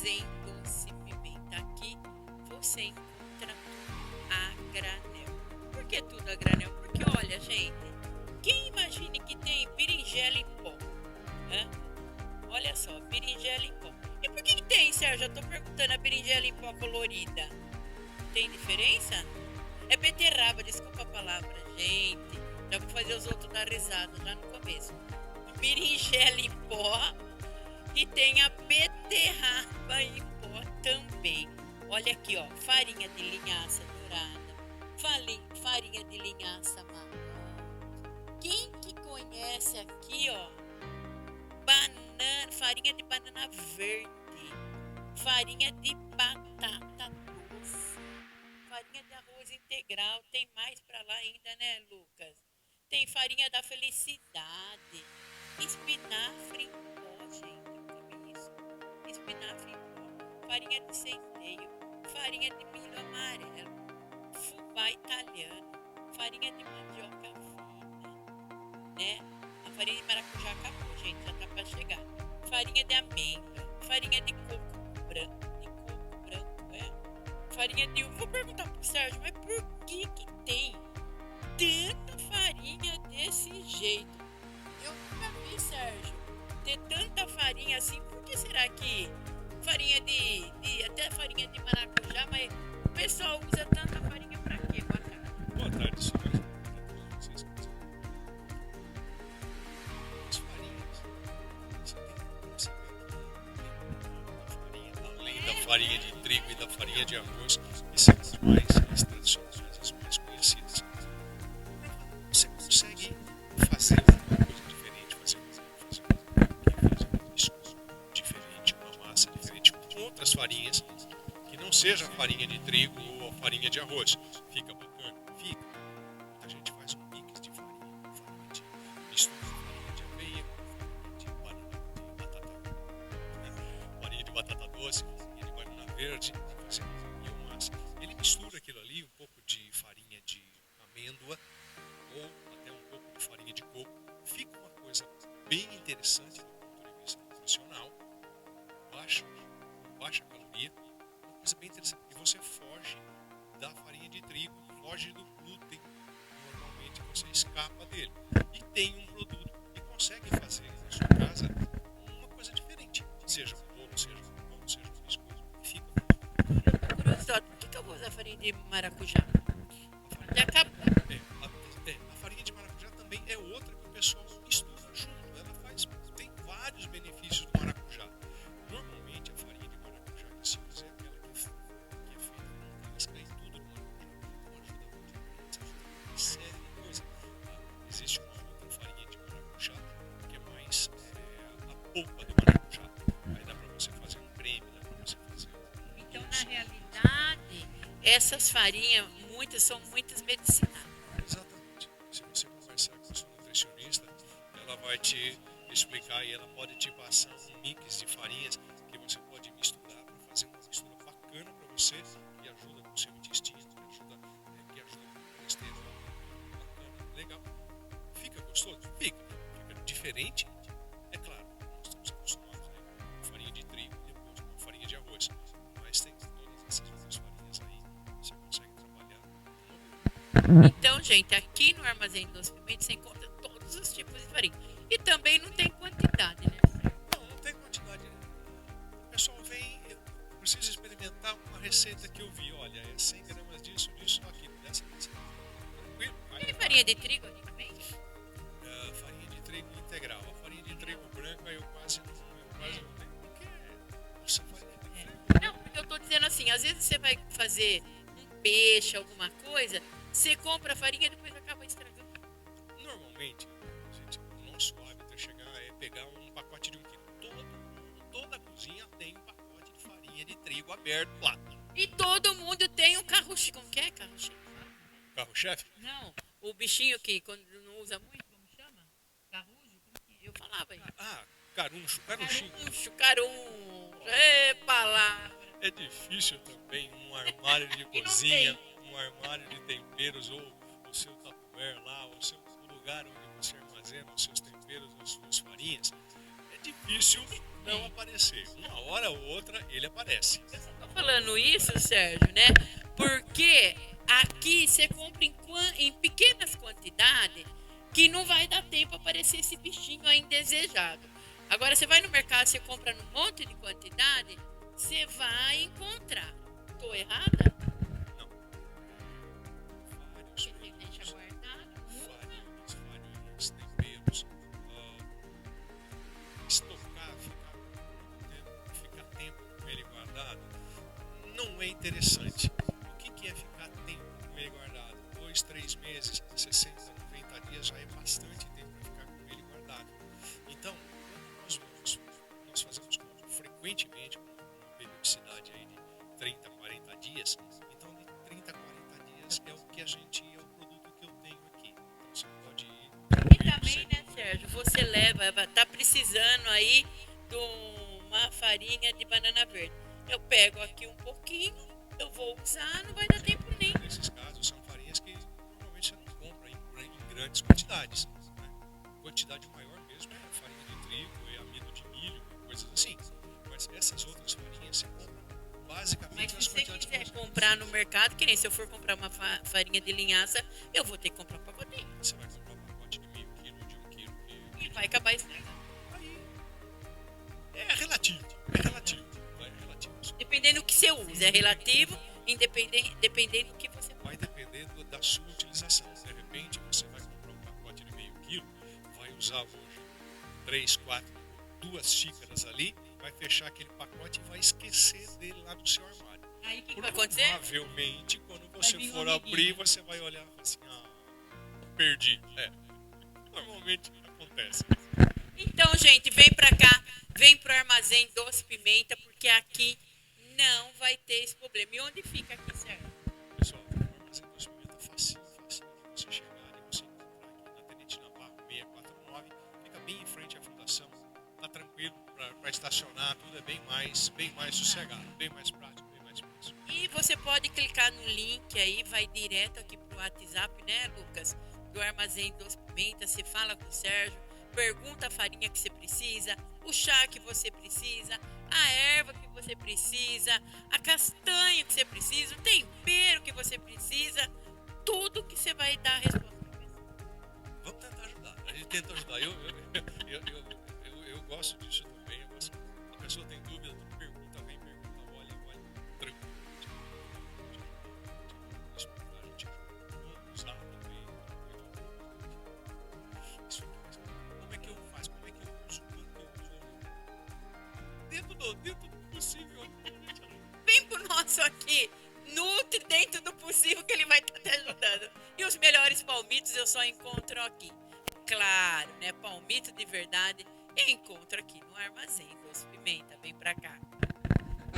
Armazém Doce Pimenta. Aqui você encontra tudo a granel. Por que tudo a granel? Porque olha, gente, quem imagine que tem berinjela em pó? Hã? Olha só, berinjela em pó. E por que tem, Sérgio? Eu tô perguntando a berinjela em pó colorida. Tem diferença? É beterraba, desculpa a palavra, gente. Já vou fazer os outros dar risada já no começo. Berinjela em pó e tem a beterraba em pó também. Olha aqui, ó, farinha de linhaça dourada, farinha de linhaça marrom. Quem que conhece aqui, ó, farinha de banana verde, farinha de batata doce, farinha de arroz integral, tem mais pra lá ainda, né, Lucas? Tem farinha da felicidade, espinafre em pó, gente, nunca vi isso. Espinafre em pó, farinha de centeio, farinha de milho amarelo, fubá italiano, farinha de mandioca fina, né? A farinha de maracujá acabou, gente, já tá pra chegar. Farinha de amêndoa, farinha de coco branco, farinha de uva. Vou perguntar pro Sérgio, mas por que tem tanta farinha desse jeito? Eu nunca vi, Sérgio, ter tanta farinha assim. Por que será que farinha até farinha de maracujá, mas o pessoal usa tanta farinha pra quê? Boa tarde. Boa tarde, senhor. As farinhas, você tem que saber que além da farinha de trigo e da farinha de arroz, que são as mais tradicionais, as mais conhecidas. Você consegue fazer uma coisa diferente, fazer um discurso diferente, uma massa diferente, com outras farinhas, que não seja a farinha de trigo ou a farinha de arroz. Fica bacana? Fica. Muita gente faz um mix de farinha de mistura de farinha de aveia com farinha de batata doce, farinha de banana verde, fazendo biomassa. Ele mistura aquilo ali, um pouco de farinha de amêndoa ou até um pouco de farinha de coco. Fica uma coisa bem interessante do ponto de vista nutricional, baixa caloria, uma coisa bem interessante. E você foge da farinha de trigo, foge do glúten, normalmente você escapa dele. E tem um produto que consegue fazer na sua casa uma coisa diferente, seja um bolo, seja um pão, seja um biscoito. E fica Curiosidade, por que eu vou usar farinha de maracujá? Já acabou. A farinha de maracujá também é outra que o pessoal mistura junto. Tem vários benefícios do maracujá. Normalmente a farinha de maracujá que se usa é aquela que é feita com casca e tudo do maracujá. Então ajuda muito. Ajuda sério coisa. Existe uma outra farinha de maracujá que é mais a polpa do maracujá. Aí dá pra você fazer um creme, dá pra você fazer um Então, doce. na realidade, essas farinhas, são muitas medicinais. Exatamente. Se você conversar com a sua nutricionista, ela vai te explicar e ela pode te passar um mix de farinhas que você pode misturar para fazer uma mistura bacana para você, que ajuda com o seu intestino, que ajuda com o colesterol. Bacana, legal. Fica gostoso? Fica diferente. É claro, nós estamos acostumados com farinha de trigo, depois com farinha de arroz, mas tem todas essas outras farinhas aí, você consegue trabalhar. Então, gente, aqui no Armazém Doce Pimenta você encontra todos os tipos de farinha. E também não tem quantidade, né? Não tem quantidade. O pessoal vem, eu preciso experimentar uma receita que eu vi. Olha, é 100 gramas disso, aquilo, dessa. Tranquilo. Tem farinha de trigo aqui também? Farinha de trigo integral. A farinha de trigo branca eu quase não tenho. Porque, nossa, farinha de trigo. Não, porque eu tô dizendo assim, às vezes você vai fazer um peixe, alguma coisa, você compra a farinha e depois acaba estragando. Normalmente, gente, o nosso hábito é pegar um pacote de 1 quilo. Toda a cozinha tem um pacote de farinha de trigo aberto lá. E todo mundo tem um carro-chefe. Como que é carro-chefe? Carro-chefe? Não, o bichinho que quando não usa muito, como chama? Carrujo? Como que eu falava aí? Caruncho. Caruncho. É palavra. É difícil também um armário de cozinha, um armário de temperos ou o seu tupperware lá, o lugar onde você armazena os seus temperos, as suas farinhas. É difícil não aparecer. Uma hora ou outra ele aparece. Eu só tô falando isso, Sérgio, né? Porque aqui você compra em pequenas quantidades que não vai dar tempo aparecer esse bichinho aí indesejado. Agora você vai no mercado, você compra num monte de quantidade, você vai encontrar. Tô errada? Não. Você deixa guardado? Farinhas, temperos, estocar, ficar tempo com ele guardado, não é interessante. O que é ficar tempo com ele guardado? 2, 3 meses, 60, 90 dias já é bastante tempo para ficar com ele guardado. Então, nós fazemos frequentemente com uma periodicidade aí de 30, 40 dias. Então, de 30 a 40 dias é o que a gente, é o produto que eu tenho aqui. Então, você pode ir. E também, né, Sérgio? Você leva, tá precisando aí de uma farinha de banana verde. Eu pego aqui um pouquinho, eu vou usar, não vai dar tempo nem. Nesses casos, são farinhas que normalmente você não compra em grandes quantidades. Né? Quantidade maior mesmo é farinha de trigo, é amido de milho, coisas assim. Mas essas outras farinhas você compra basicamente Mas se nas você quantidades quiser mais comprar no mercado, que nem se eu for comprar uma farinha de linhaça, eu vou ter que comprar um pacotinho. Você vai comprar um pacote de meio quilo, de 1 quilo. E vai acabar estragando. Aí é relativo. É relativo. É relativo. Dependendo do que você usa, é relativo, dependendo do que você Vai depender da sua utilização. De repente, você vai comprar um pacote de meio quilo, vai usar hoje 3, 4, 2 xícaras ali, vai fechar aquele pacote e vai esquecer dele lá no seu armário. Aí o que vai acontecer? Provavelmente, quando você vir um for amiguinho. abrir, você vai olhar e falar assim, perdi. Normalmente acontece. Então, gente, vem pra cá, vem pro Armazém Doce Pimenta, porque aqui não vai ter esse problema. E onde fica aqui, Sérgio? Pessoal, o Armazém Doce Pimenta facinho de você chegar e você encontrar aqui na Tenente Navarro 649. Fica bem em frente à fundação. Tá tranquilo para estacionar, tudo é bem mais sossegado, bem mais prático, bem mais fácil. E você pode clicar no link aí, vai direto aqui pro WhatsApp, né, Lucas? Do Armazém Doce Pimenta, você fala com o Sérgio, pergunta a farinha que você precisa, o chá que você precisa, a erva que você precisa, a castanha que você precisa, o tempero que você precisa, tudo que você vai dar a resposta. Vamos tentar ajudar. A gente tenta ajudar. Eu gosto disso também. A pessoa tem dúvida, pergunta, olha, tranquilo. Explicar, a gente usar também. Como é que eu faço? Como é que eu uso? Quanto eu uso? Dentro do possível. Vem pro nosso aqui, nutre dentro do possível que ele vai estar te ajudando. E os melhores palmitos eu só encontro aqui. Claro, né? Palmito de verdade eu encontro aqui no Armazém Doce Pimenta. Vem pra cá.